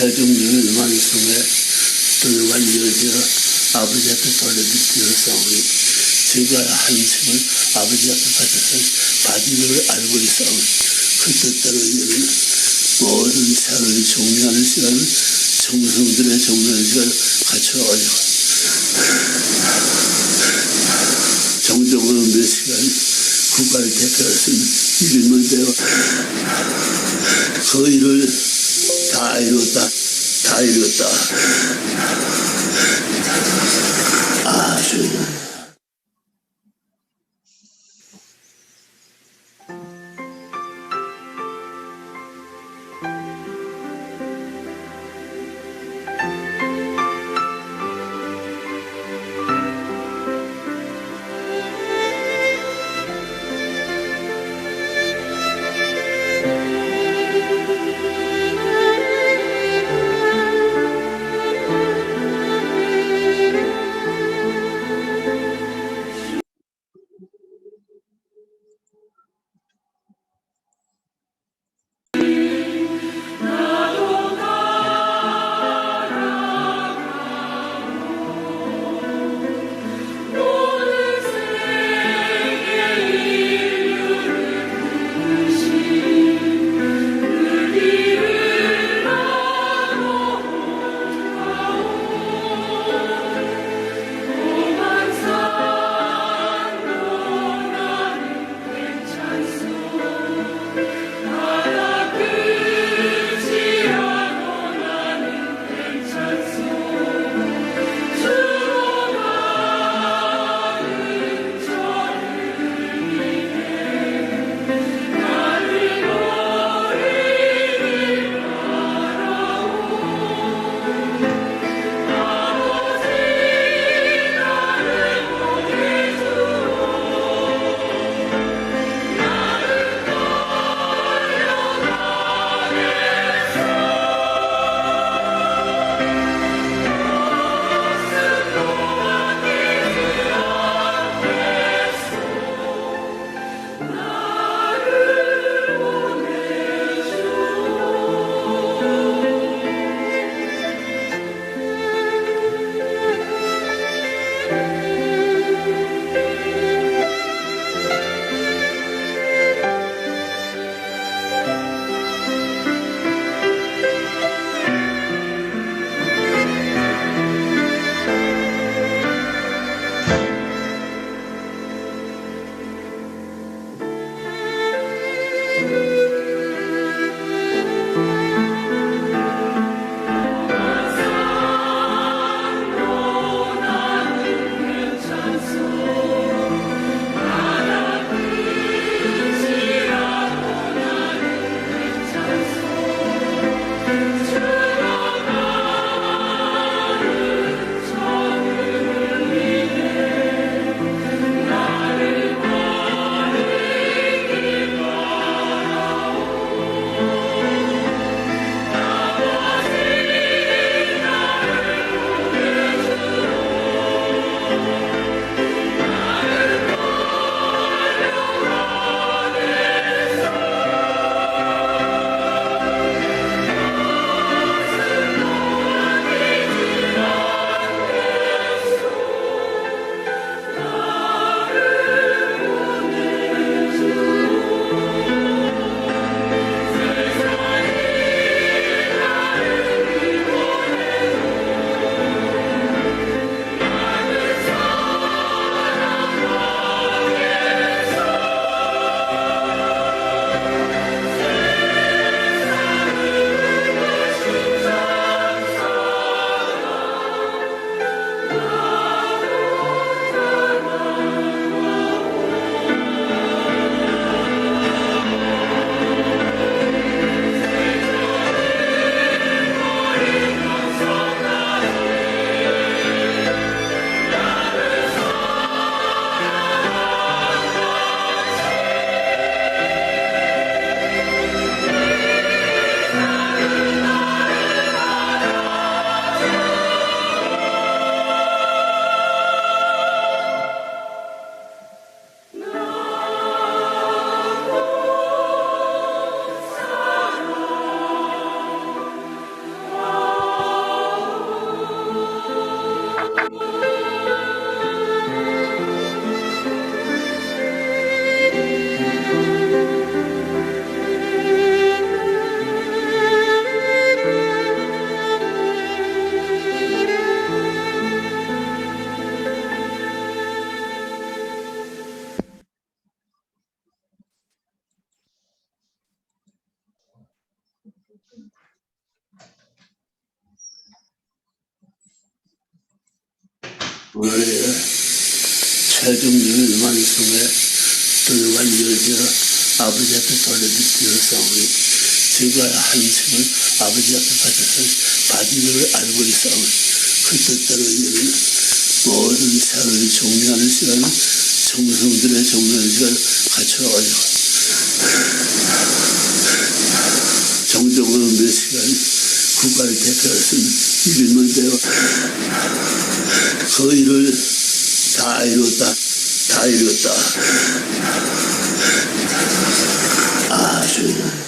대중들은 완성에 또는 완전히 아버지 앞에 돌려드리사오니 제가 한식을 아버지 앞에 받아서 받기를 알고 있사오니 그 뜻대로 이제는 모든 생을 정리하는 시간을 정성들의 정리하는 시간을 갖춰가지고 정적으로 몇 시간 국가를 대표하신 일임을 되어 그 일을 다 이뤘다. 다 이뤘다. 아주 오늘의 최종적인 완성에 들어간 여자 아버지 앞에 돌려드렸사오니 제가 한 생을 아버지 앞에 받은 걸 알고 있사오니 그 뜻대로 이제는 모든 생을 정리하는 시간, 정성들의 정리하는 시간 갖춰가지고 정적으로 몇 시간 국가를 대표하신 일인데요. 그 일을 다 이뤘다. 다 이뤘다. 아주.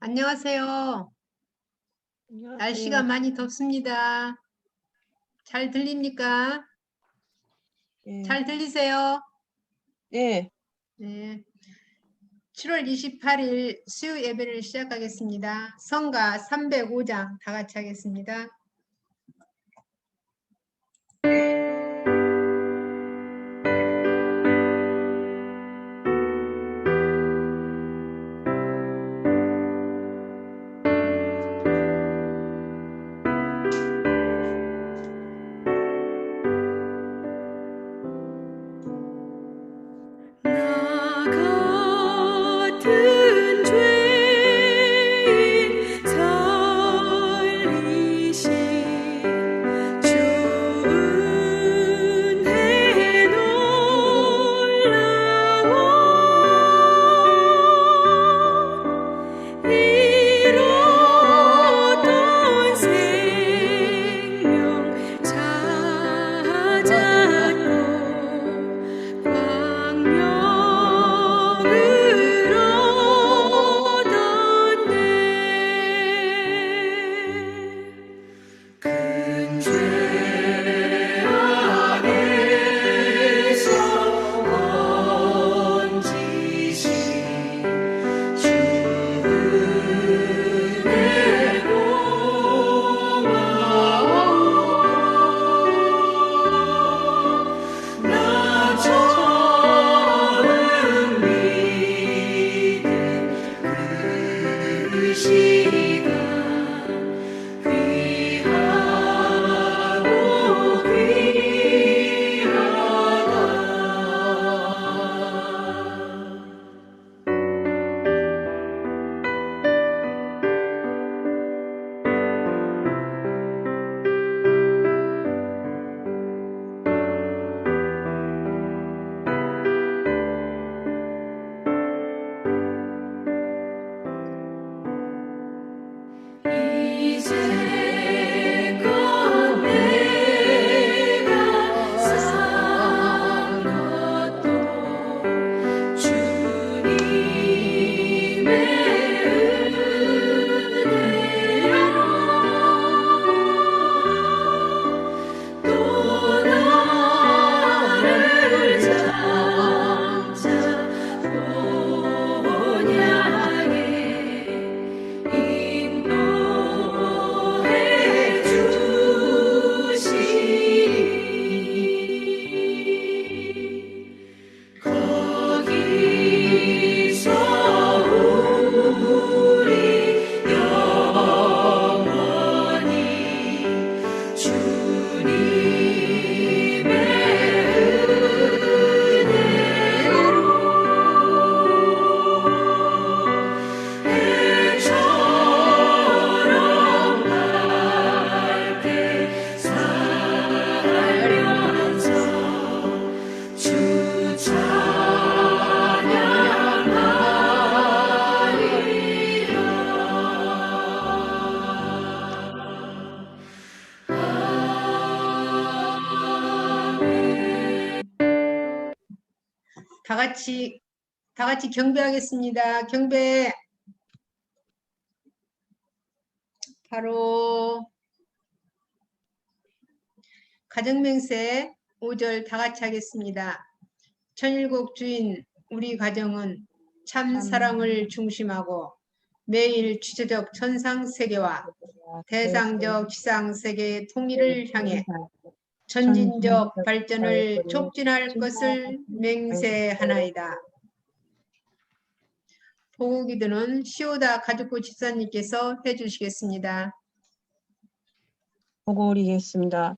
안녕하세요. 날씨가 많이 덥습니다. 잘 들립니까? 예. 잘 들리세요? 예. 네. 7월 28일 수요 예배를 시작하겠습니다. 성가 305장 다 같이 하겠습니다. 나 같은 죄인 살리신 주 은혜 놀라워 잃었던 생명 찾았고 광명을 얻었네 큰 죄 안에서 건지신 주 은혜 고마워 나 처음 믿은 그 시간 귀하고 귀하다 이제껏 내가 산 것도 주님의 은혜로 또 나를 장차 본향에 인도해 주시리 거기서 우리 영원히 주님의 은혜로 해처럼 밝게 살면서 주 찬양하리라 다 같이 경배하겠습니다. 경배 바로 가정맹세 5절 다 같이 하겠습니다. 천일국 주인 우리 가정은 참 사랑을 중심하고 매일 주체적 천상 세계와 대상적 지상 세계의 통일을 향해 전진적 발전을 촉진할 것을 맹세하나이다. 보고기도는 시오다 가족부 집사님께서 해주시겠습니다. 보고 올리겠습니다.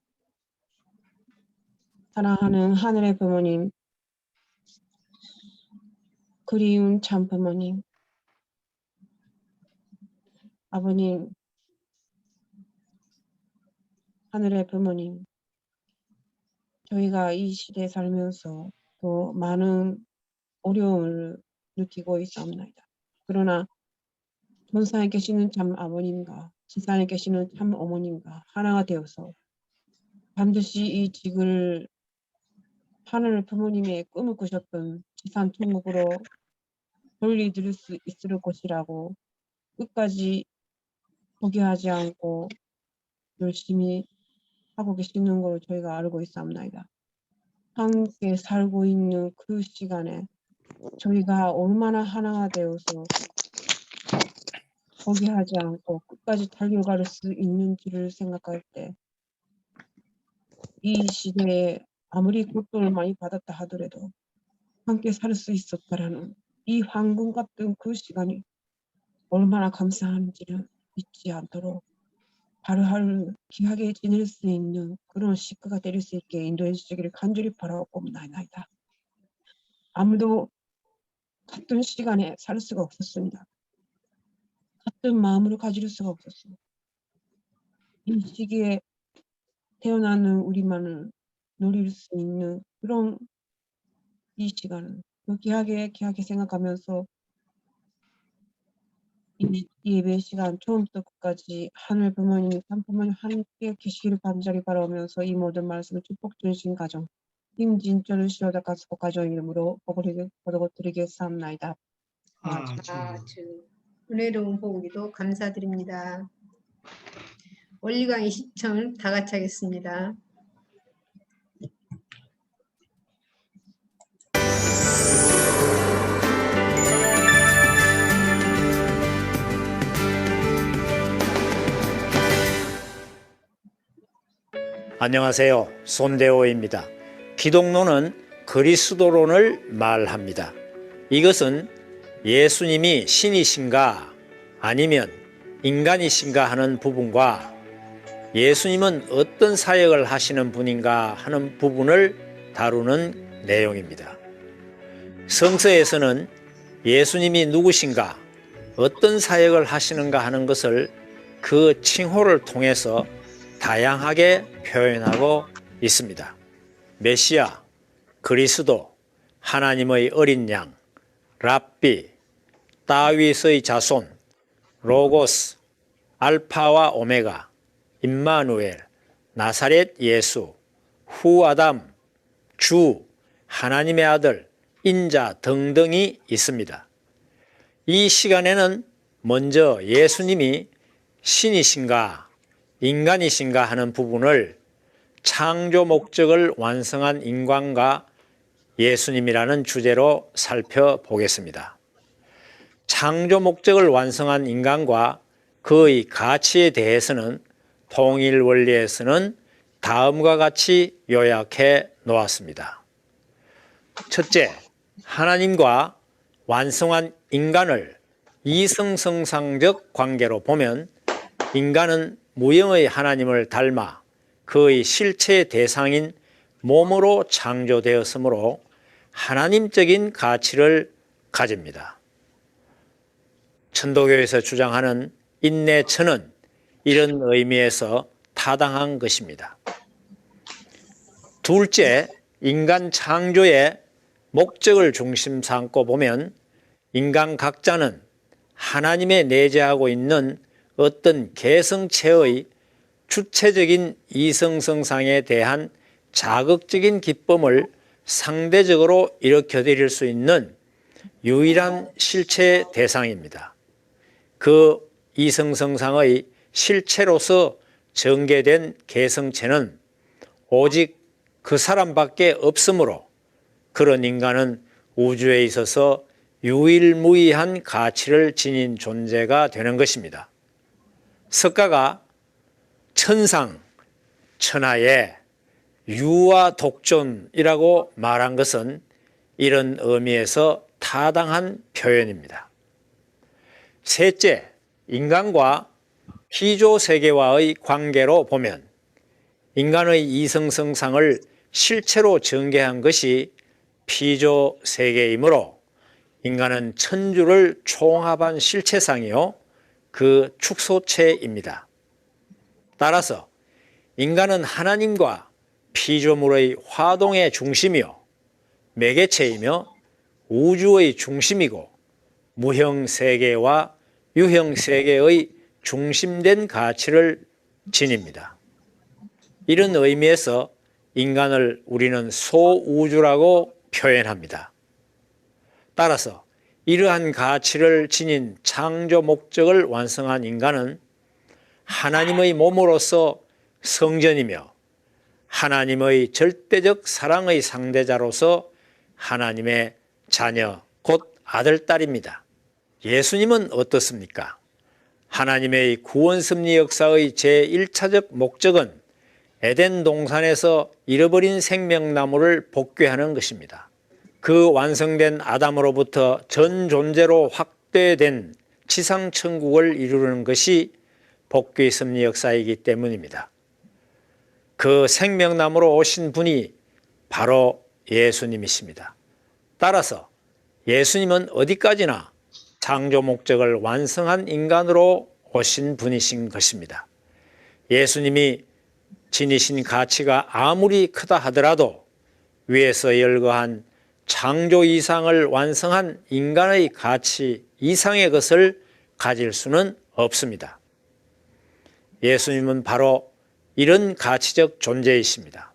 사랑하는 하늘의 부모님, 그리운 참 부모님, 아버님, 하늘의 부모님, 저희가 이 시대에 살면서 또 많은 어려움을 느끼고 있사옵나이다. 그러나 천상에 계시는 참 아버님과 지상에 계시는 참 어머님과 하나가 되어서 반드시 이 직을 하늘 부모님의 꿈을 꾸셨던 지상 천국으로 돌려드릴 수 있을 것이라고 끝까지 포기하지 않고 열심히 하고 계시는 걸 저희가 알고 있사옵나이다. 함께 살고 있는 그 시간에 저희가 얼마나 하나가 되어서 포기하지 않고 끝까지 달려갈 수 있는지를 생각할 때 이 시대에 아무리 고통을 많이 받았다 하더라도 함께 살 수 있었다라는 이 황금 같은 그 시간이 얼마나 감사한지를 잊지 않도록 하루하루 귀하게 지낼 수 있는 그런 시크가 될 수 있게 인도해 주시기를 간절히 바라옵나이다. 아무도 같은 시간에 살 수가 없었습니다. 같은 마음으로 가질 수가 없었습니다. 이 시기에 태어나는 우리만을 누릴 수 있는 그런 이 시간을 귀하게 생각하면서 이 예배 시간 처음부터 끝까지 하늘 부모님, 산 부모님 함께 계시기를 간절히 바라오면서 이 모든 말씀을 축복 주신 가정 힘진절을 시어다 가스고 가정 이름으로 복을 드리겠사옵나이다. 아주 은혜로운 복기도 감사드립니다. 원리강의 시청 다 같이 하겠습니다. 안녕하세요. 손대호입니다. 기독론은 그리스도론을 말합니다. 이것은 예수님이 신이신가 아니면 인간이신가 하는 부분과 예수님은 어떤 사역을 하시는 분인가 하는 부분을 다루는 내용입니다. 성서에서는 예수님이 누구신가, 어떤 사역을 하시는가 하는 것을 그 칭호를 통해서 다양하게 표현하고 있습니다. 메시아, 그리스도, 하나님의 어린 양, 랍비, 다윗의 자손, 로고스, 알파와 오메가, 임마누엘, 나사렛 예수, 후아담, 주, 하나님의 아들, 인자 등등이 있습니다. 이 시간에는 먼저 예수님이 신이신가 인간이신가 하는 부분을 창조 목적을 완성한 인간과 예수님이라는 주제로 살펴보겠습니다. 창조 목적을 완성한 인간과 그의 가치에 대해서는 통일 원리에서는 다음과 같이 요약해 놓았습니다. 첫째, 하나님과 완성한 인간을 이성성상적 관계로 보면 인간은 무형의 하나님을 닮아 그의 실체 대상인 몸으로 창조되었으므로 하나님적인 가치를 가집니다. 천도교에서 주장하는 인내천은 이런 의미에서 타당한 것입니다. 둘째, 인간 창조의 목적을 중심 삼고 보면 인간 각자는 하나님의 내재하고 있는 어떤 개성체의 주체적인 이성성상에 대한 자극적인 기쁨을 상대적으로 일으켜드릴 수 있는 유일한 실체 대상입니다. 그 이성성상의 실체로서 전개된 개성체는 오직 그 사람밖에 없으므로 그런 인간은 우주에 있어서 유일무이한 가치를 지닌 존재가 되는 것입니다. 석가가 천상, 천하의 유아 독존이라고 말한 것은 이런 의미에서 타당한 표현입니다. 셋째, 인간과 피조세계와의 관계로 보면 인간의 이성성상을 실체로 전개한 것이 피조세계이므로 인간은 천주를 총합한 실체상이요 그 축소체입니다. 따라서 인간은 하나님과 피조물의 화동의 중심이요 매개체이며 우주의 중심이고 무형세계와 유형세계의 중심된 가치를 지닙니다. 이런 의미에서 인간을 우리는 소우주라고 표현합니다. 따라서 이러한 가치를 지닌 창조 목적을 완성한 인간은 하나님의 몸으로서 성전이며 하나님의 절대적 사랑의 상대자로서 하나님의 자녀, 곧 아들, 딸입니다. 예수님은 어떻습니까? 하나님의 구원 섭리 역사의 제1차적 목적은 에덴 동산에서 잃어버린 생명나무를 복귀하는 것입니다. 그 완성된 아담으로부터 전 존재로 확대된 지상천국을 이루는 것이 복귀 섭리 역사이기 때문입니다. 그 생명나무로 오신 분이 바로 예수님이십니다. 따라서 예수님은 어디까지나 창조 목적을 완성한 인간으로 오신 분이신 것입니다. 예수님이 지니신 가치가 아무리 크다 하더라도 위에서 열거한 창조 이상을 완성한 인간의 가치 이상의 것을 가질 수는 없습니다. 예수님은 바로 이런 가치적 존재이십니다.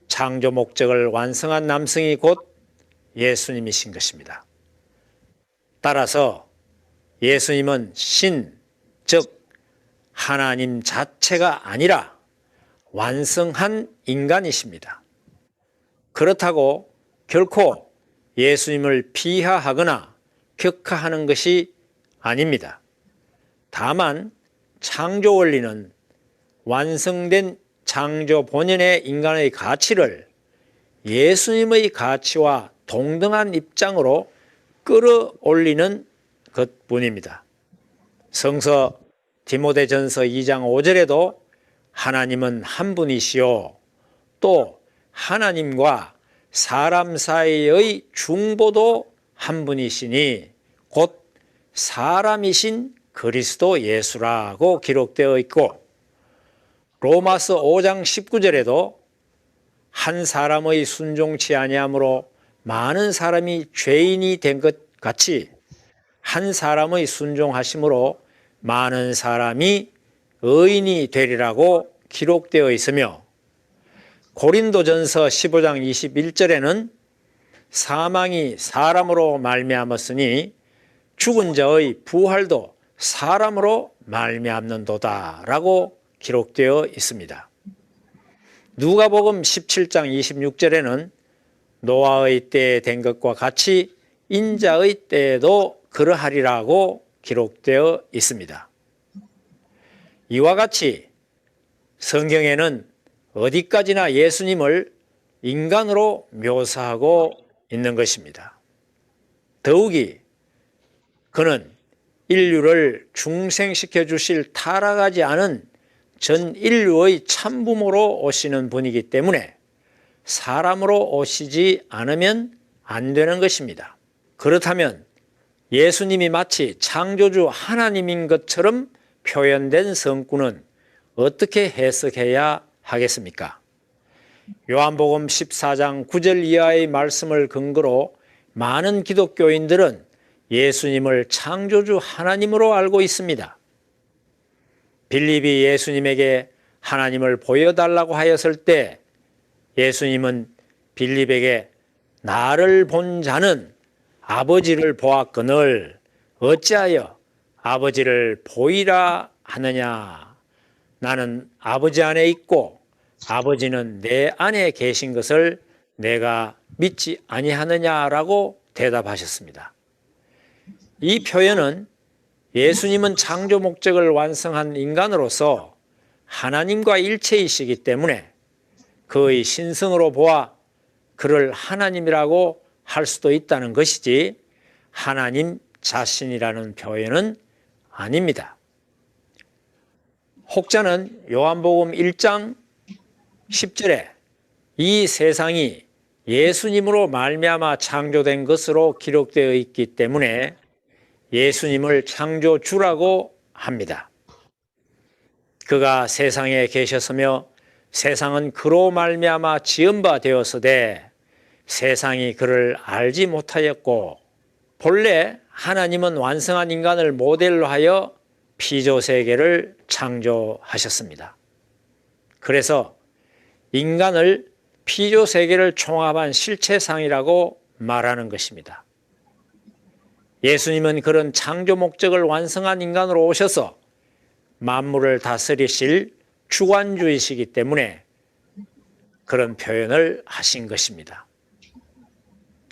창조 목적을 완성한 남성이 곧 예수님이신 것입니다. 따라서 예수님은 신, 즉 하나님 자체가 아니라 완성한 인간이십니다. 그렇다고 결코 예수님을 비하하거나 격하하는 것이 아닙니다. 다만 창조 원리는 완성된 창조 본연의 인간의 가치를 예수님의 가치와 동등한 입장으로 끌어올리는 것뿐입니다. 성서 디모데전서 2장 5절에도 하나님은 한 분이시요 또 하나님과 사람 사이의 중보도 한 분이시니 곧 사람이신 그리스도 예수라고 기록되어 있고, 로마서 5장 19절에도 한 사람의 순종치 아니함으로 많은 사람이 죄인이 된 것 같이 한 사람의 순종하심으로 많은 사람이 의인이 되리라고 기록되어 있으며, 고린도전서 15장 21절에는 사망이 사람으로 말미암았으니 죽은 자의 부활도 사람으로 말미암는도다 라고 기록되어 있습니다. 누가복음 17장 26절에는 노아의 때에 된 것과 같이 인자의 때에도 그러하리라고 기록되어 있습니다. 이와 같이 성경에는 어디까지나 예수님을 인간으로 묘사하고 있는 것입니다. 더욱이 그는 인류를 중생시켜 주실 타락하지 않은 전 인류의 참부모로 오시는 분이기 때문에 사람으로 오시지 않으면 안 되는 것입니다. 그렇다면 예수님이 마치 창조주 하나님인 것처럼 표현된 성구는 어떻게 해석해야 하겠습니까? 요한복음 14장 9절 이하의 말씀을 근거로 많은 기독교인들은 예수님을 창조주 하나님으로 알고 있습니다. 빌립이 예수님에게 하나님을 보여달라고 하였을 때 예수님은 빌립에게 나를 본 자는 아버지를 보았거늘 어찌하여 아버지를 보이라 하느냐. 나는 아버지 안에 있고 아버지는 내 안에 계신 것을 내가 믿지 아니하느냐라고 대답하셨습니다. 이 표현은 예수님은 창조 목적을 완성한 인간으로서 하나님과 일체이시기 때문에 그의 신성으로 보아 그를 하나님이라고 할 수도 있다는 것이지 하나님 자신이라는 표현은 아닙니다. 혹자는 요한복음 1장 10절에 이 세상이 예수님으로 말미암아 창조된 것으로 기록되어 있기 때문에 예수님을 창조주라고 합니다. 그가 세상에 계셨으며 세상은 그로 말미암아 지은 바 되었으되 세상이 그를 알지 못하였고, 본래 하나님은 완성한 인간을 모델로 하여 피조세계를 창조하셨습니다. 그래서 인간을 피조세계를 총합한 실체상이라고 말하는 것입니다. 예수님은 그런 창조 목적을 완성한 인간으로 오셔서 만물을 다스리실 주관주이시기 때문에 그런 표현을 하신 것입니다.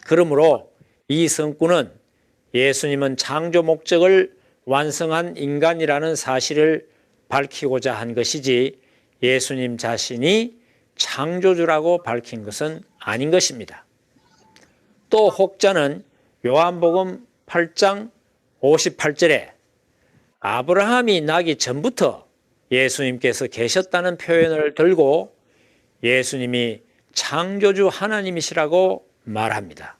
그러므로 이 성구는 예수님은 창조 목적을 완성한 인간이라는 사실을 밝히고자 한 것이지 예수님 자신이 창조주라고 밝힌 것은 아닌 것입니다. 또 혹자는 요한복음 8장 58절에 아브라함이 나기 전부터 예수님께서 계셨다는 표현을 들고 예수님이 창조주 하나님이시라고 말합니다.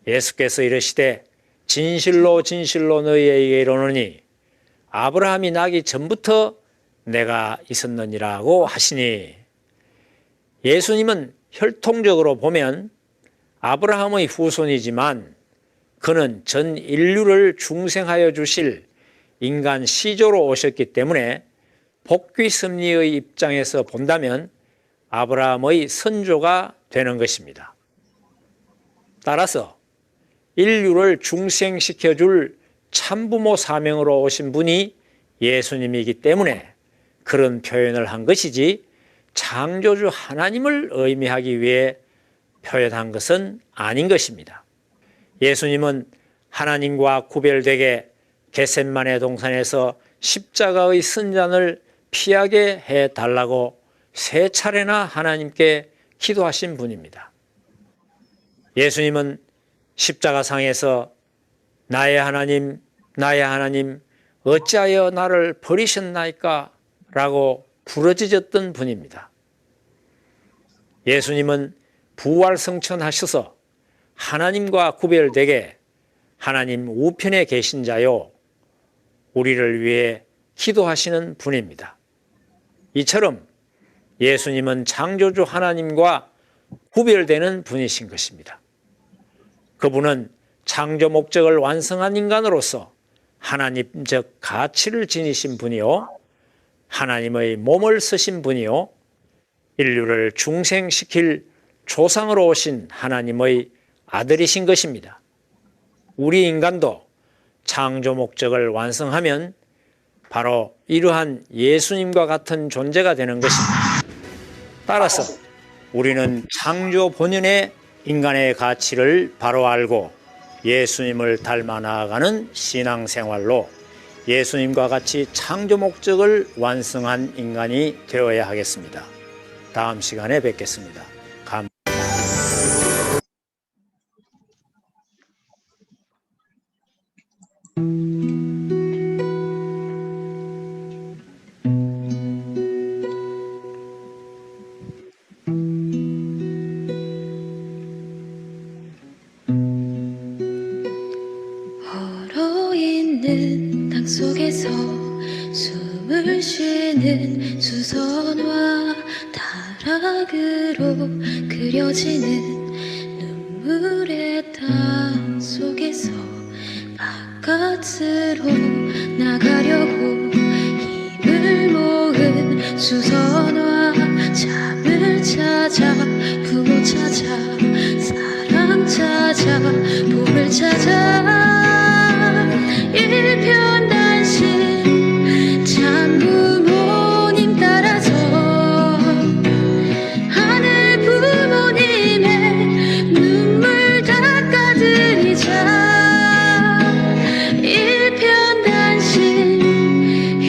예수께서 이르시되 진실로 진실로 너희에게 이르노니 아브라함이 나기 전부터 내가 있었느니라고 하시니, 예수님은 혈통적으로 보면 아브라함의 후손이지만 그는 전 인류를 중생하여 주실 인간 시조로 오셨기 때문에 복귀 섭리의 입장에서 본다면 아브라함의 선조가 되는 것입니다. 따라서 인류를 중생시켜 줄 참부모 사명으로 오신 분이 예수님이기 때문에 그런 표현을 한 것이지 창조주 하나님을 의미하기 위해 표현한 것은 아닌 것입니다. 예수님은 하나님과 구별되게 겟셋마네 동산에서 십자가의 선잔을 피하게 해달라고 3차례나 하나님께 기도하신 분입니다. 예수님은 십자가상에서 나의 하나님, 나의 하나님, 어찌하여 나를 버리셨나이까? 라고 부르짖었던 분입니다. 예수님은 부활성천하셔서 하나님과 구별되게 하나님 우편에 계신 자요, 우리를 위해 기도하시는 분입니다. 이처럼 예수님은 창조주 하나님과 구별되는 분이신 것입니다. 그분은 창조 목적을 완성한 인간으로서 하나님적 가치를 지니신 분이요, 하나님의 몸을 쓰신 분이요, 인류를 중생시킬 조상으로 오신 하나님의 아들이신 것입니다. 우리 인간도 창조 목적을 완성하면 바로 이러한 예수님과 같은 존재가 되는 것입니다. 따라서 우리는 창조 본연의 인간의 가치를 바로 알고 예수님을 닮아 나아가는 신앙생활로 예수님과 같이 창조 목적을 완성한 인간이 되어야 하겠습니다. 다음 시간에 뵙겠습니다. 얼어있는 땅 속에서 숨을 쉬는 수선화 타락으로 그려지는 눈물의 땅 속에서 바깥으로 나가려고 힘을 모은 수선화, 잠을 찾아 부모 찾아 사랑 찾아 봄을 찾아 일편단심 참부모님 따라서 하늘 부모님의 눈물 닦아드리자 일편단심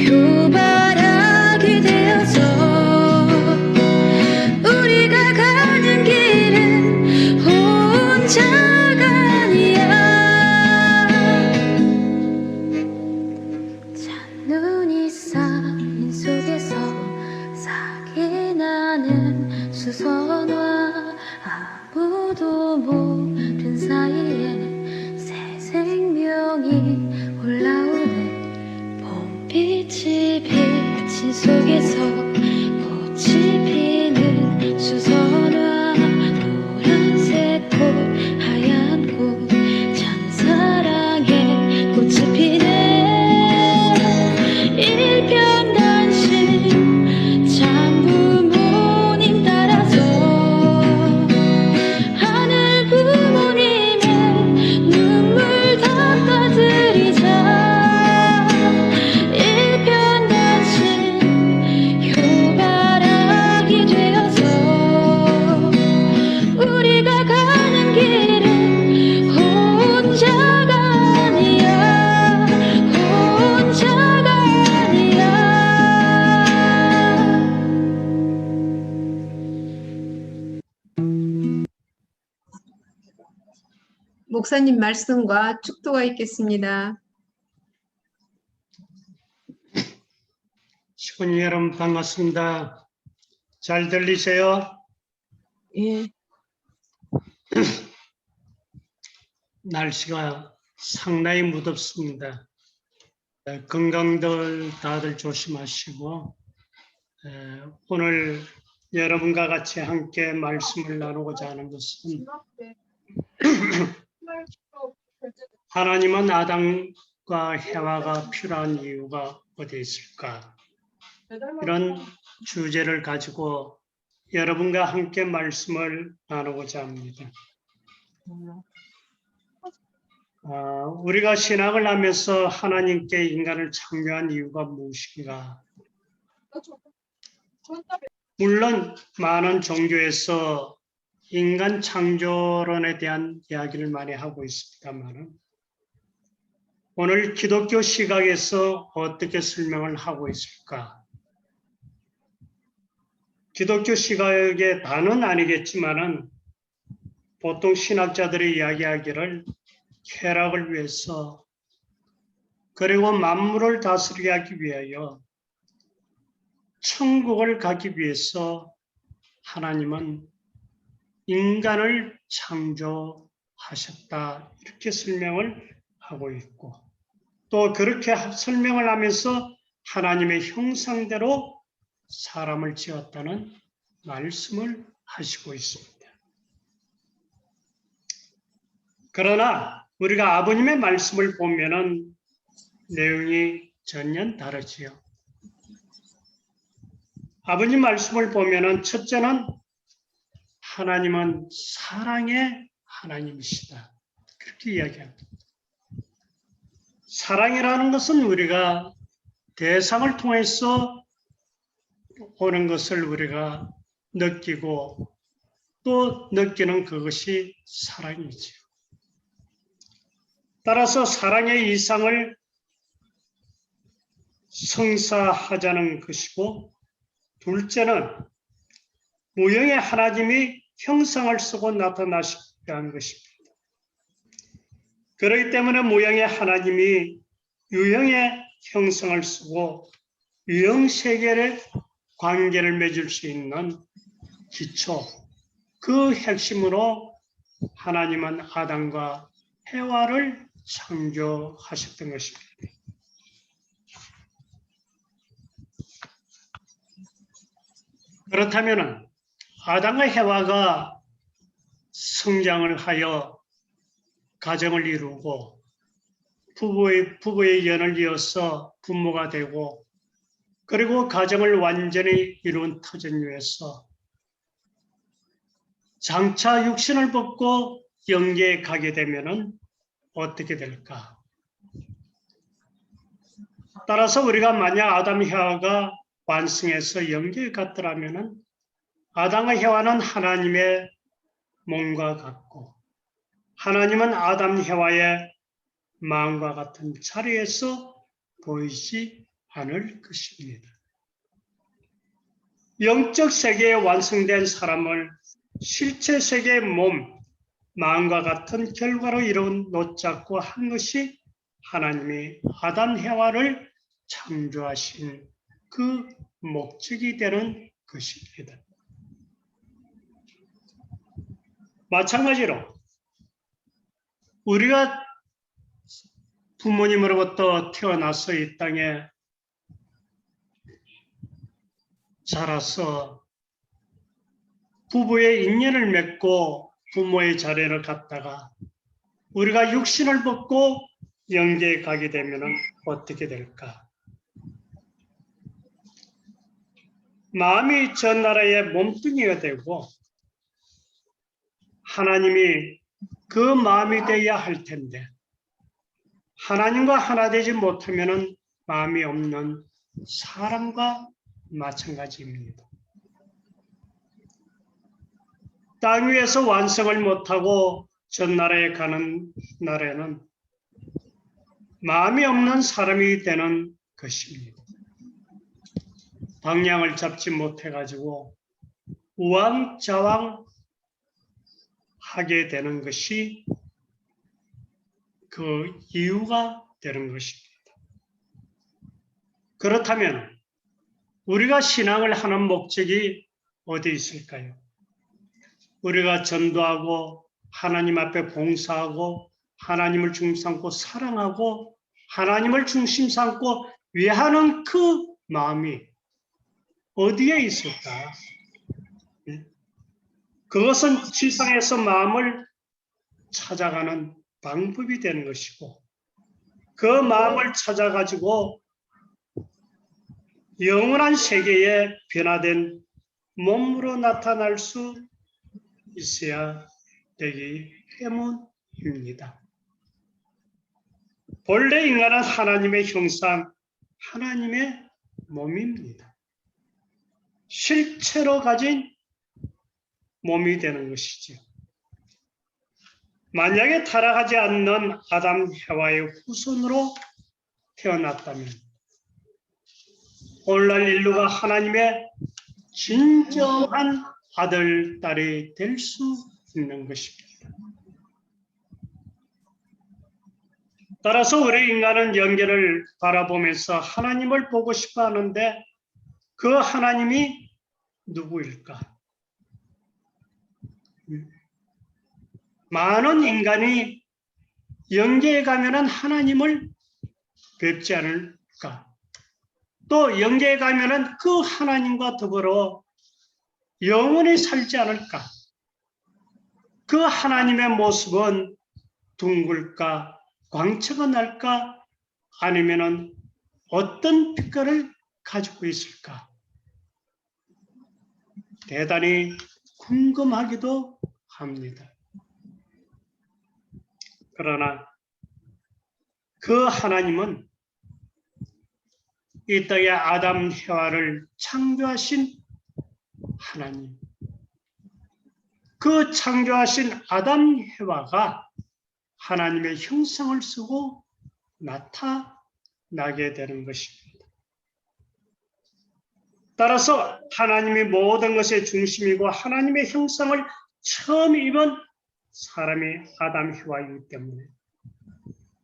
효바라기 되어서 우리가 가는 길은 혼자가 아니야. 잔눈이 쌓인 속에서 싹이 나는 수선화, 아무도 모른 사이에 새 생명이 올라오는 봄빛이 비친 속에서 꽃이 피는 수선화, 노란색 꽃 하얀 꽃 찬사랑의 꽃이 피네 일편단심 참부모님 따라서 하늘 부모님의 눈물 다 목사님 말씀과 축도가 있겠습니다. 시군이 여러분 반갑습니다. 잘 들리세요? 예, 날씨가 상당히 무덥습니다. 건강들 다들 조심하시고 오늘 여러분과 같이 함께 말씀을 나누고자 하는 것은 하나님은 아담과 해와가 필요한 이유가 어디 있을까? 이런 주제를 가지고 여러분과 함께 말씀을 나누고자 합니다. 우리가 신학을 하면서 하나님께 인간을 창조한 이유가 무엇인가? 물론 많은 종교에서 인간 창조론에 대한 이야기를 많이 하고 있습니다만 오늘 기독교 시각에서 어떻게 설명을 하고 있을까? 기독교 시각의 다는 아니겠지만은 보통 신학자들이 이야기하기를 쾌락을 위해서 그리고 만물을 다스리게 하기 위하여 천국을 가기 위해서 하나님은 인간을 창조하셨다 이렇게 설명을 하고 있고 또 그렇게 설명을 하면서 하나님의 형상대로 사람을 지었다는 말씀을 하시고 있습니다. 그러나 우리가 아버님의 말씀을 보면은 내용이 전혀 다르지요. 아버님 말씀을 보면은 첫째는 하나님은 사랑의 하나님이시다. 그렇게 이야기합니다. 사랑이라는 것은 우리가 대상을 통해서 오는 것을 우리가 느끼고 또 느끼는 그것이 사랑이지요. 따라서 사랑의 이상을 성사하자는 것이고 둘째는 무형의 하나님이 형상을 쓰고 나타나시게 한 것입니다. 그렇기 때문에 무형의 하나님이 유형의 형상을 쓰고 유형 세계의 관계를 맺을 수 있는 기초, 그 핵심으로 하나님은 아담과 해와를 창조하셨던 것입니다. 그렇다면 아담과 해와가 성장을 하여 가정을 이루고 부부의 연을 이어서 부모가 되고 그리고 가정을 완전히 이룬 터전 위에서 장차 육신을 벗고 영계에 가게 되면은 어떻게 될까? 따라서 우리가 만약 아담 해와가 완성해서 영계에 갔더라면은 아담과 해와는 하나님의 몸과 같고 하나님은 아담 해와의 마음과 같은 자리에서 보이지 않을 것입니다. 영적 세계에 완성된 사람을 실체 세계의 몸, 마음과 같은 결과로 이룬 놓잡고 한 것이 하나님이 아담 해와를 창조하신 그 목적이 되는 것입니다. 마찬가지로 우리가 부모님으로부터 태어나서 이 땅에 자라서 부부의 인연을 맺고 부모의 자리를 갔다가 우리가 육신을 벗고 영계에 가게 되면 어떻게 될까? 마음이 전 나라의 몸뚱이가 되고 하나님이 그 마음이 되어야 할 텐데 하나님과 하나 되지 못하면 마음이 없는 사람과 마찬가지입니다. 땅 위에서 완성을 못하고 전나라에 가는 날에는 마음이 없는 사람이 되는 것입니다. 방향을 잡지 못해가지고 우왕좌왕 하게 되는 것이 그 이유가 되는 것입니다. 그렇다면 우리가 신앙을 하는 목적이 어디 있을까요? 우리가 전도하고 하나님 앞에 봉사하고 하나님을 중심 삼고 사랑하고 하나님을 중심 삼고 위하는 그 마음이 어디에 있을까? 그것은 지상에서 마음을 찾아가는 방법이 되는 것이고 그 마음을 찾아가지고 영원한 세계에 변화된 몸으로 나타날 수 있어야 되기 때문입니다. 본래 인간은 하나님의 형상, 하나님의 몸입니다. 실체로 가진 몸이 되는 것이죠. 만약에 타락하지 않는 아담 해와의 후손으로 태어났다면 오늘날 인류가 하나님의 진정한 아들, 딸이 될 수 있는 것입니다. 따라서 우리 인간은 영계를 바라보면서 하나님을 보고 싶어 하는데 그 하나님이 누구일까? 많은 인간이 영계에 가면은 하나님을 뵙지 않을까? 또 영계에 가면은 그 하나님과 더불어 영원히 살지 않을까? 그 하나님의 모습은 둥글까? 광채가 날까? 아니면은 어떤 빛깔을 가지고 있을까? 대단히 궁금하기도 합니다. 그러나 그 하나님은 이 땅에 아담 해와를 창조하신 하나님, 그 창조하신 아담 해와가 하나님의 형상을 쓰고 나타나게 되는 것입니다. 따라서 하나님이 모든 것의 중심이고 하나님의 형상을 처음 입은 사람이 아담 해와이기 때문에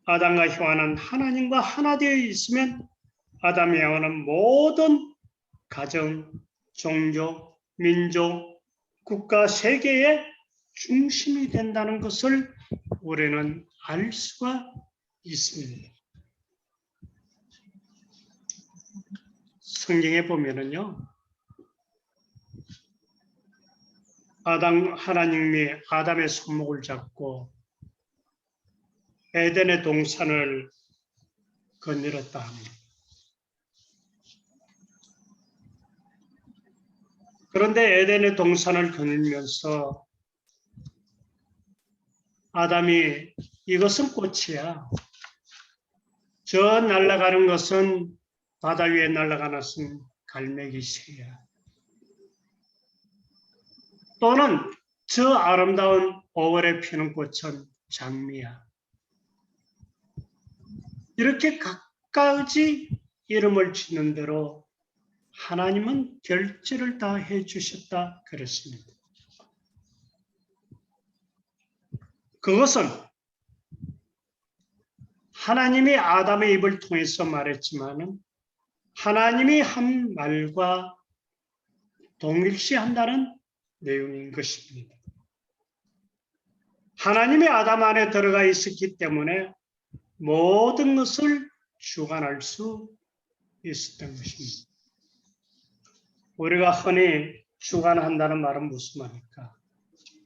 아담과 해와는 하나님과 하나 되어 있으면 아담 해와는 모든 가정, 종교, 민족, 국가, 세계의 중심이 된다는 것을 우리는 알 수가 있습니다. 성경에 보면은요, 하나님이 아담의 손목을 잡고 에덴의 동산을 거닐었다 합니다. 그런데 에덴의 동산을 거닐면서 아담이 이것은 꽃이야. 저 날아가는 것은 바다 위에 날아가는 것은 갈매기 새야. 또는 저 아름다운 5월에 피는 꽃은 장미야. 이렇게 각가지 이름을 짓는 대로 하나님은 결제를 다 해주셨다 그랬습니다. 그것은 하나님이 아담의 입을 통해서 말했지만은 하나님이 한 말과 동일시한다는 내용인 것입니다. 하나님이 아담 안에 들어가 있었기 때문에 모든 것을 주관할 수 있었던 것입니다. 우리가 흔히 주관한다는 말은 무슨 말일까?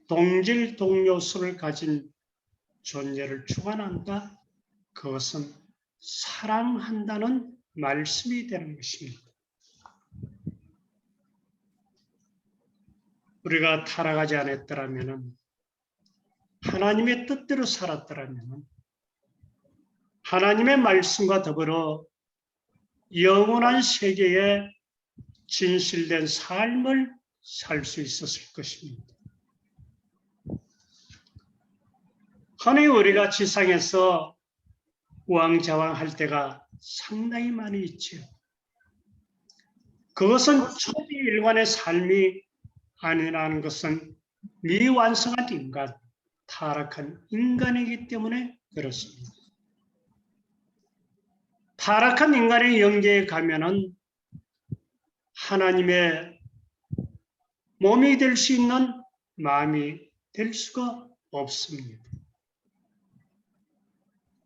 동질 동요소를 가진 존재를 주관한다? 그것은 사랑한다는 말씀이 되는 것입니다. 우리가 타락하지 않았더라면, 하나님의 뜻대로 살았더라면, 하나님의 말씀과 더불어 영원한 세계에 진실된 삶을 살 수 있었을 것입니다. 흔히 우리가 지상에서 우왕좌왕할 때가 상당히 많이 있지요. 그것은 초비일관의 삶이 아니라는 것은 미완성한 인간, 타락한 인간이기 때문에 그렇습니다. 타락한 인간의 영계에 가면은 하나님의 몸이 될 수 있는 마음이 될 수가 없습니다.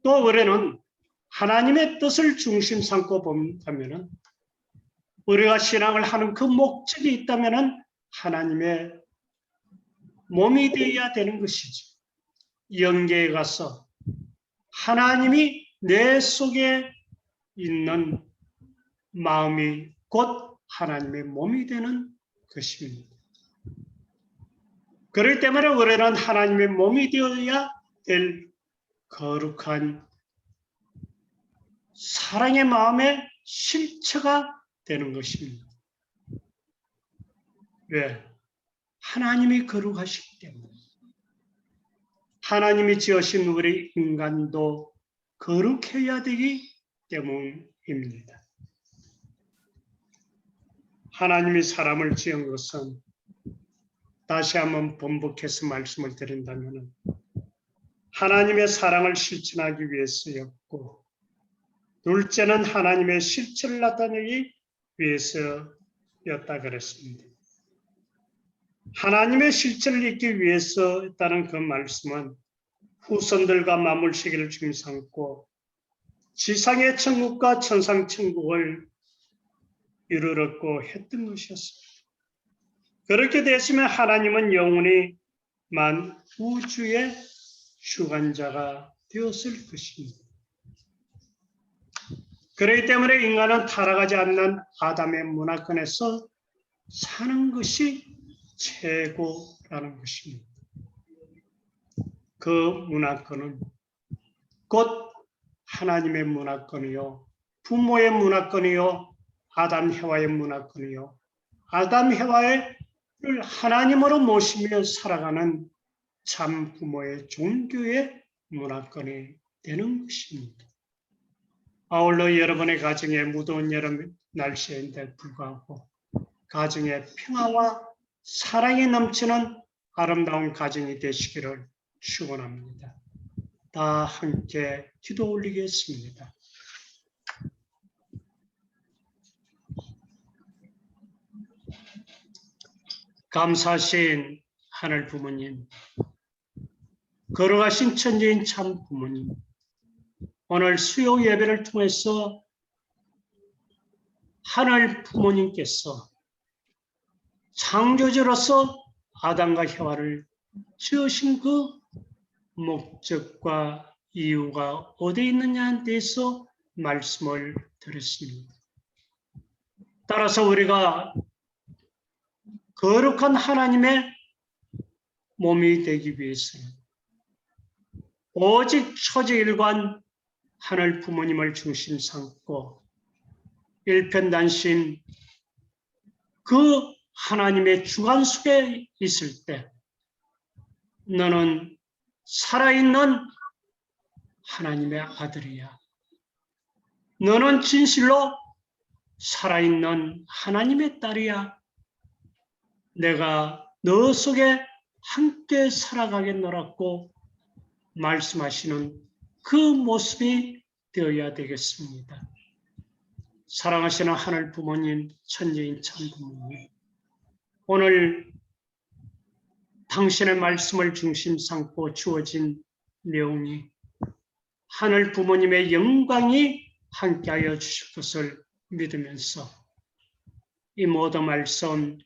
또 우리는 하나님의 뜻을 중심 삼고 본다면은 우리가 신앙을 하는 그 목적이 있다면은 하나님의 몸이 되어야 되는 것이죠. 영계에 가서 하나님이 내 속에 있는 마음이 곧 하나님의 몸이 되는 것입니다. 그렇기 때문에 우리는 하나님의 몸이 되어야 될 거룩한 사랑의 마음의 실체가 되는 것입니다. 왜? 하나님이 거룩하시기 때문에. 하나님이 지으신 우리 인간도 거룩해야 되기 때문입니다. 하나님이 사람을 지은 것은 다시 한번 번복해서 말씀을 드린다면 하나님의 사랑을 실천하기 위해서였고, 둘째는 하나님의 실체를 나타내기 위해서였다 그랬습니다. 하나님의 실체를 잊기 위해서였다는 그 말씀은 후손들과 맞물 시기를 중심 삼고 지상의 천국과 천상 천국을 이루었고 했던 것이었습니다. 그렇게 됐으면 하나님은 영원히 만 우주의 주관자가 되었을 것입니다. 그렇기 때문에 인간은 타락하지 않는 아담의 문화권에서 사는 것이 최고라는 것입니다. 그 문화권은 곧 하나님의 문화권이요, 부모의 문화권이요, 아담 해와의 문화권이요, 아담 해와를 하나님으로 모시며 살아가는 참 부모의 종교의 문화권이 되는 것입니다. 아울러 여러분의 가정에 무더운 여름 날씨인데 불구하고 가정의 평화와 사랑이 넘치는 아름다운 가정이 되시기를 축원합니다. 다 함께 기도 올리겠습니다. 감사하신 하늘 부모님, 걸어가신 천지인 참 부모님, 오늘 수요 예배를 통해서 하늘 부모님께서 창조주로서 아담과 해와를 지으신 그 목적과 이유가 어디에 있느냐에 대해서 말씀을 드렸습니다. 따라서 우리가 거룩한 하나님의 몸이 되기 위해서는 오직 초지일관 하늘 부모님을 중심 삼고 일편단심 그 하나님의 주관 속에 있을 때 너는 살아있는 하나님의 아들이야. 너는 진실로 살아있는 하나님의 딸이야. 내가 너 속에 함께 살아가겠노라고 말씀하시는 그 모습이 되어야 되겠습니다. 사랑하시는 하늘 부모님, 천지인 참 부모님, 오늘 당신의 말씀을 중심 삼고 주어진 내용이 하늘 부모님의 영광이 함께하여 주실 것을 믿으면서 이 모든 말씀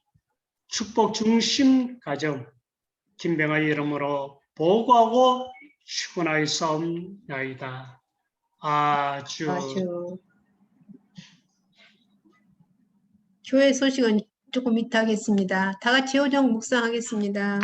축복 중심 가정 김병아의 이름으로 보고하고 축원하였사옵나이다. 아주. 교회 소식은 조금 이따 하겠습니다. 다 같이 호정 묵상하겠습니다.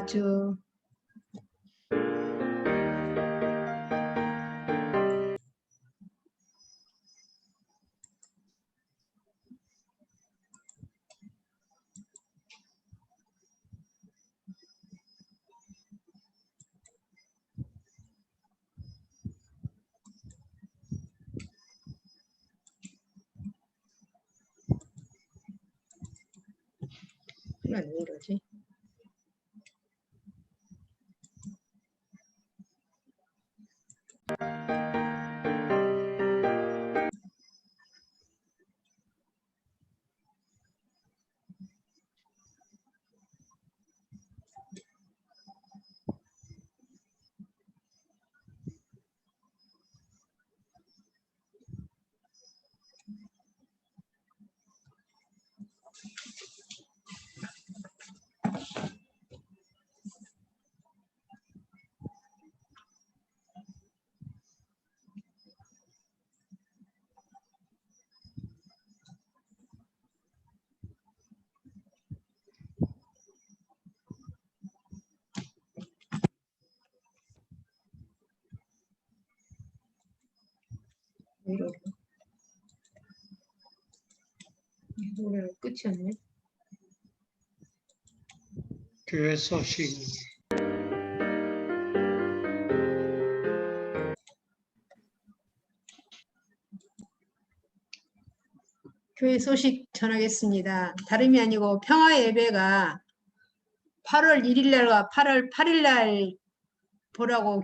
4주. 왜 이러지? 왜 이러지? 노래 끝이 없네. 교회 소식. 교회 소식 전하겠습니다. 다름이 아니고 평화의 예배가 8월 1일 날과 8월 8일 날 보라고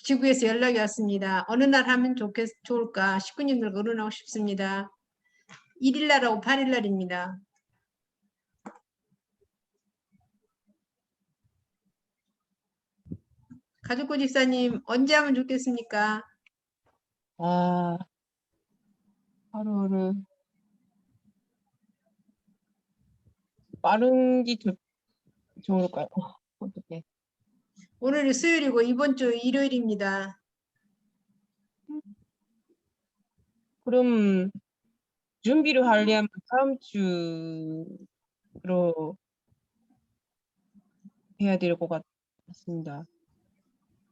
지구에서 연락이 왔습니다. 어느 날 하면 좋을까? 식구님들 의논하고 싶습니다. 1일 날하고 8일 날입니다. 가족구 집사님 언제 하면 좋겠습니까? 아, 하루를 빠른 게 좋을까요? 어떻게? 오늘이 수요일이고 이번 주 일요일입니다. 그럼 준비를 하려면 다음 주로 해야 될 것 같습니다.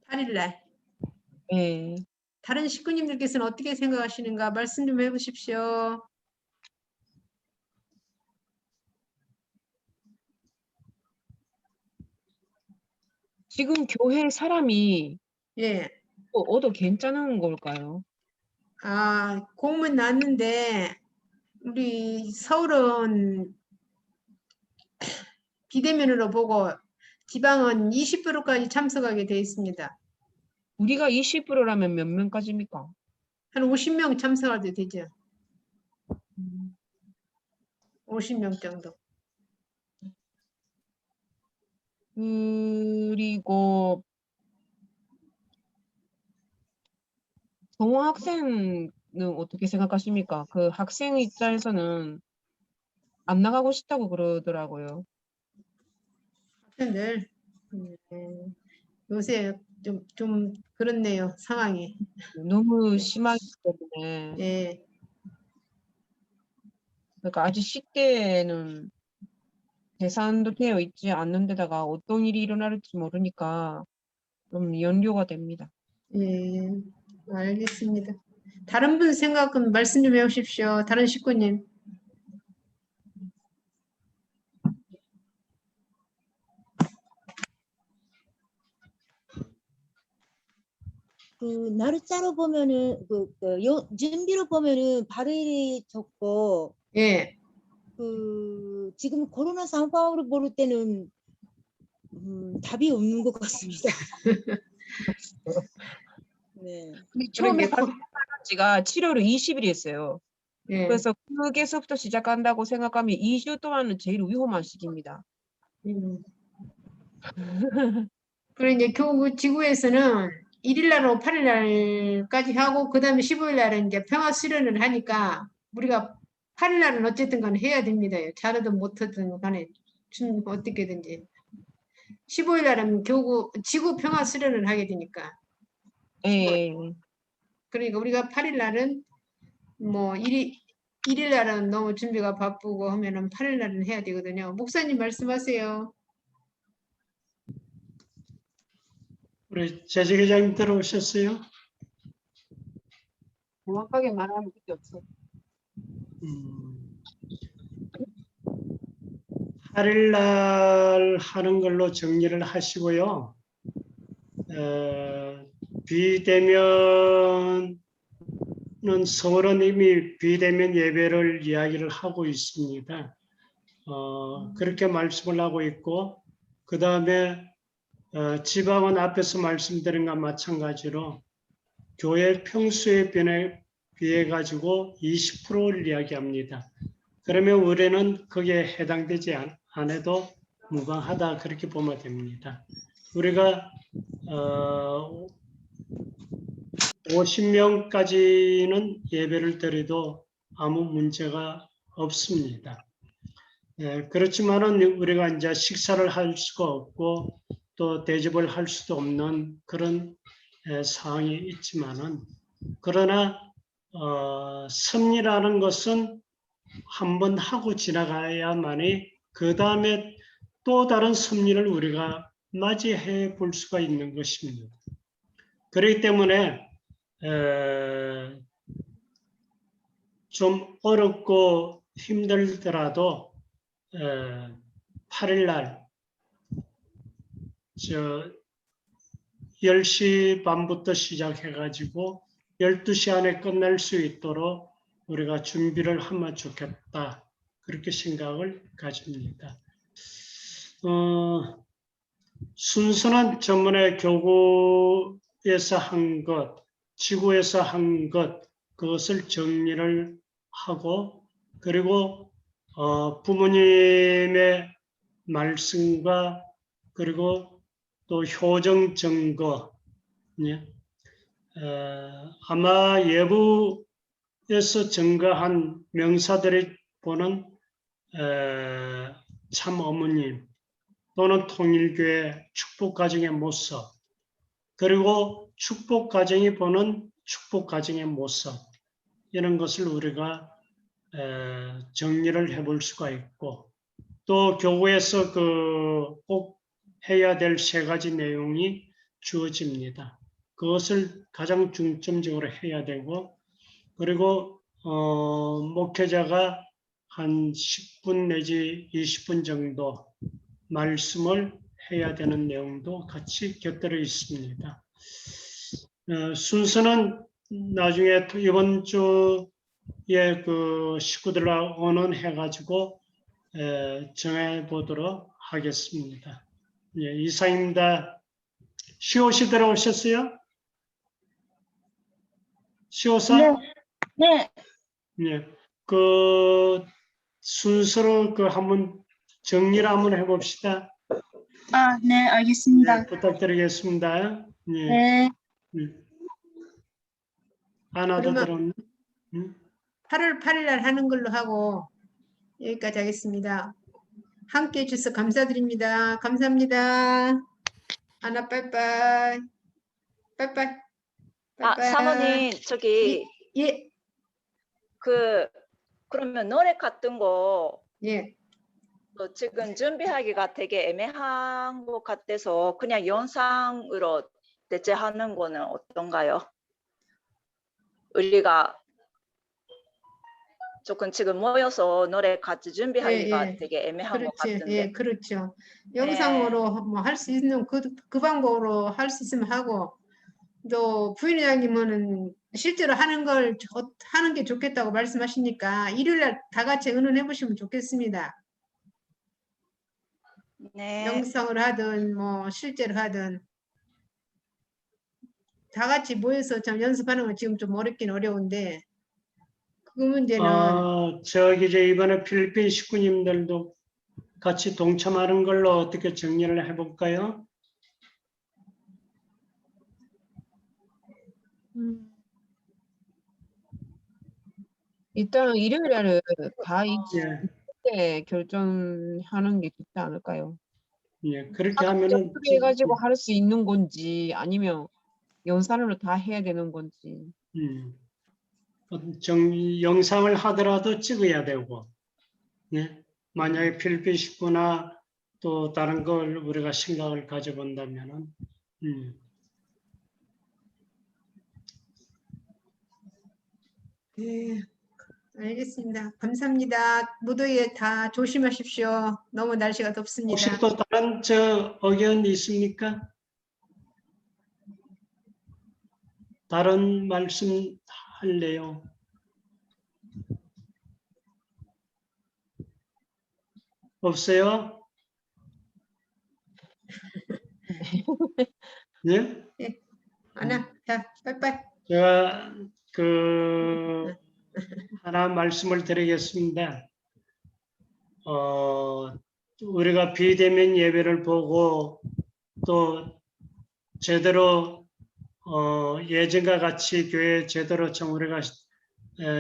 8일 날. 네. 다른 식구님들께서는 어떻게 생각하시는가 말씀 좀 해보십시오. 지금 교회 사람이 예. 얻어 괜찮은 걸까요? 아, 공문 났는데 우리 서울은 비대면으로 보고 지방은 20%까지 참석하게 되어 있습니다. 우리가 20%라면 몇 명까지입니까? 한 50명 참석할 때 되죠. 50명 정도. 그리고 정호 학생은 어떻게 생각하십니까? 그 학생 입장에서는 안 나가고 싶다고 그러더라고요. 학생들 요새 좀 그렇네요. 상황이. 너무 심하기 때문에. 예. 그러니까 아직 쉽게는 계산도 되어 있지 않는 데다가 어떤 일이 일어날지 모르니까 좀 연료가 됩니다. 예. 알겠습니다. 다른 분 생각은 말씀 좀 해주십시오. 다른 식구님. 그 날짜로 보면은 준비로 보면은 8일이 적고 예. 그 지금 코로나 상황으로 볼 때는 답이 없는 것 같습니다. 네. 처음에 그러게, 발표가 7월 20일이었어요. 예. 그래서 그게서부터 시작한다고 생각하면 2주 동안은 제일 위험한 시기입니다. 그리고 이제 지구에서는 1일 날하고 8일 날까지 하고 그다음에 15일 날은 이제 평화 수련을 하니까 우리가 8일 날은 어쨌든 간에 해야 됩니다. 잘하든 못하든 간에 어떻게든지 15일 날은 지구 평화 수련을 하게 되니까 예. 그러니까 우리가 8일 날은 뭐 1일 날은 너무 준비가 바쁘고 하면은 8일 날은 해야 되거든요. 목사님 말씀하세요. 우리 재직 회장님 들어오셨어요? 정확하게 말하면 그게 없어. 8일 날 하는 걸로 정리를 하시고요. 비대면은 서울은 이미 비대면 예배를 이야기를 하고 있습니다. 그렇게 말씀을 하고 있고, 그 다음에 지방은 앞에서 말씀드린 것과 마찬가지로 교회 평수에 비해 가지고 20%를 이야기합니다. 그러면 우리는 거기에 해당되지 않아도 무방하다 그렇게 보면 됩니다. 우리가 50명까지는 예배를 드려도 아무 문제가 없습니다. 그렇지만은 우리가 이제 식사를 할 수가 없고 또 대접을 할 수도 없는 그런 상황이 있지만은, 그러나 섭리라는 것은 한번 하고 지나가야만이 그 다음에 또 다른 섭리를 우리가 맞이해 볼 수가 있는 것입니다. 그렇기 때문에 좀 어렵고 힘들더라도 8일 날 10시 반부터 시작해가지고 12시 안에 끝날 수 있도록 우리가 준비를 하면 좋겠다. 그렇게 생각을 가집니다. 순서는 전번에 교구에서 한 것, 지구에서 한 것, 그것을 정리를 하고, 그리고 부모님의 말씀과 그리고 또 효정 증거, 예. 아마 예부에서 증거한 명사들이 보는 참 어머님 또는 통일교회 축복가정의 모습, 그리고 축복가정이 보는 축복가정의 모습, 이런 것을 우리가 정리를 해볼 수가 있고, 또 교구에서 꼭 해야 될 3가지 내용이 주어집니다. 그것을 가장 중점적으로 해야 되고, 그리고 목회자가 한 10분 내지 20분 정도 말씀을 해야 되는 내용도 같이 곁들여 있습니다. 순서는 나중에 이번 주에 그 식구들과 의논해가지고 정해 보도록 하겠습니다. 예, 이상입니다. 시옷이 들어오셨어요? 시옷아? 네, 예, 그 순서로 한번 정리를 한번 해봅시다. 네, 알겠습니다. 예, 부탁드리겠습니다. 예. 네. 하나 더 그러면 들었나? 8월 8일 날 하는 걸로 하고 여기까지 하겠습니다. 함께 해주셔서 감사드립니다. 감사합니다. 하나 빠이빠이. 빠이빠이. 빠이빠이. 사모님, 저기, 예. 그러면 노래 같은 거, 예. 지금 준비하기가 되게 애매한 것 같아서 그냥 영상으로 대체하는 거는 어떤가요? 우리가 조금 지금 모여서 노래 같이 준비하기가 예. 되게 애매한 것 그렇지. 같은데. 예, 그렇죠. 영상으로 뭐 할 수 있는 그 방법으로 할 수 있으면 하고, 또 부인회장님은 실제로 하는 게 좋겠다고 말씀하시니까 일요일날 다 같이 의논해 보시면 좋겠습니다. 네. 영상으로 하든 뭐 실제로 하든 다 같이 모여서 참 연습하는 건 지금 좀 어렵긴 어려운데, 그 문제는 저기 이번에 필리핀 식구님들도 같이 동참하는 걸로 어떻게 정리를 해볼까요? 일단 일요일에는 다 예, 이때 결정하는 게 좋지 않을까요? 예, 그렇게 하면은 해가지고 할 수 있는 건지 아니면 연산으로 다 해야 되는 건지. 영상을 하더라도 찍어야 되고, 예? 만약에 필리핀 식구나 또 다른 걸 우리가 생각을 가져본다면은, 네, 알겠습니다. 감사합니다. 무더위에 다 조심하십시오. 너무 날씨가 덥습니다. 혹시 또 다른 저 의견 있습니까? 다른 말씀 할래요? 없어요? 예? 하나, 자, 빠이빠이. 제가 하나 말씀을 드리겠습니다. 우리가 비대면 예배를 보고 또 제대로 예전과 같이 교회 제대로 좀 우리가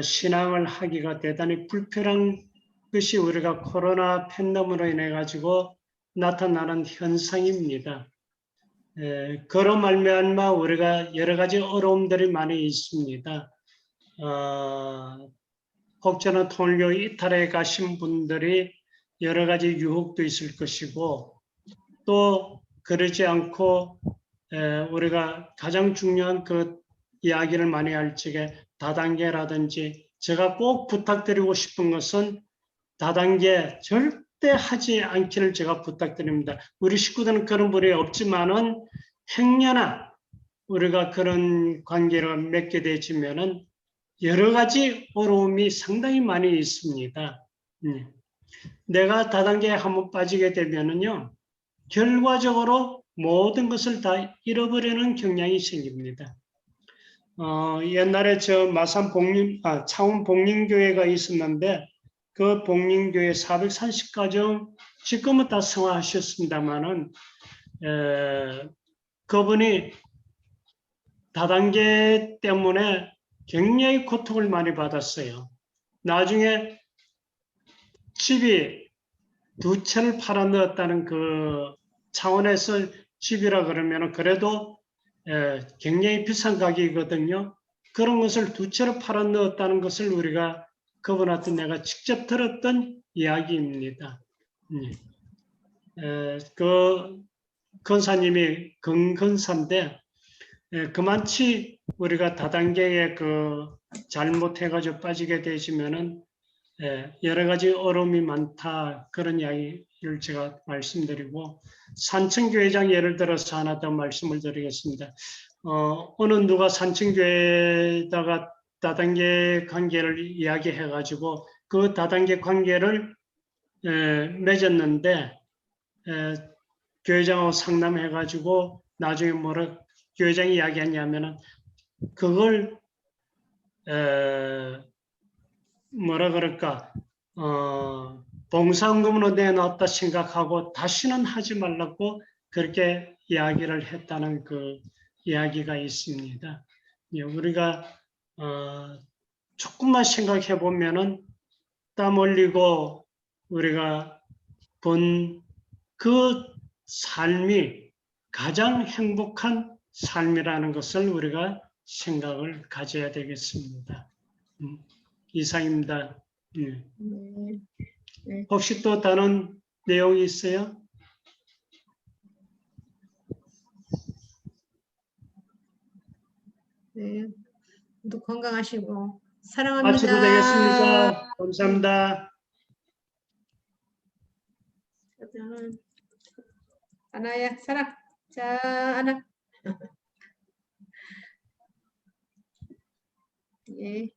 신앙을 하기가 대단히 불편한 것이 우리가 코로나 팬덤으로 인해 가지고 나타나는 현상입니다. 그런 말미암아 우리가 여러 가지 어려움들이 많이 있습니다. 혹자는 통일교 이탈에 가신 분들이 여러 가지 유혹도 있을 것이고 또 그러지 않고 우리가 가장 중요한 그 이야기를 많이 할 적에 다단계라든지 제가 꼭 부탁드리고 싶은 것은 다단계 절대 하지 않기를 제가 부탁드립니다. 우리 식구들은 그런 분이 없지만은 행여나 우리가 그런 관계를 맺게 되지면은 여러 가지 어려움이 상당히 많이 있습니다. 내가 다단계에 한번 빠지게 되면은요, 결과적으로 모든 것을 다 잃어버리는 경향이 생깁니다. 옛날에 저 마산 창원 복림교회가 있었는데 그 복림교회 430가정 지금은 다 성화하셨습니다만은 그분이 다단계 때문에 굉장히 고통을 많이 받았어요. 나중에 집이 2채를 팔아 넣었다는 그 차원에서 집이라 그러면 그래도 굉장히 비싼 가격이거든요. 그런 것을 2채를 팔아 넣었다는 것을 우리가 그분한테 내가 직접 들었던 이야기입니다. 그 권사님이 근근사인데 그만치 우리가 다단계에 잘못해가지고 빠지게 되시면은 여러 가지 어려움이 많다 그런 이야기를 제가 말씀드리고 산청교회장 예를 들어서 하나 더 말씀을 드리겠습니다. 어느 누가 산청교회에다가 다단계 관계를 이야기해가지고 그 다단계 관계를 맺었는데 교회장하고 상담해가지고 나중에 교회장이 이야기했냐면은 그걸 뭐라 그럴까 봉사금으로 내놨다 생각하고 다시는 하지 말라고 그렇게 이야기를 했다는 그 이야기가 있습니다. 우리가 조금만 생각해 보면은 땀 흘리고 우리가 본 그 삶이 가장 행복한 삶이라는 것을 우리가 생각을 가져야 되겠습니다. 이상입니다. 혹시 또 다른 내용이 있어요? 네, 모두 건강하시고 사랑합니다. 마쳐도 되겠습니까? 감사합니다. 하나야 사랑. 자, 하나. 예.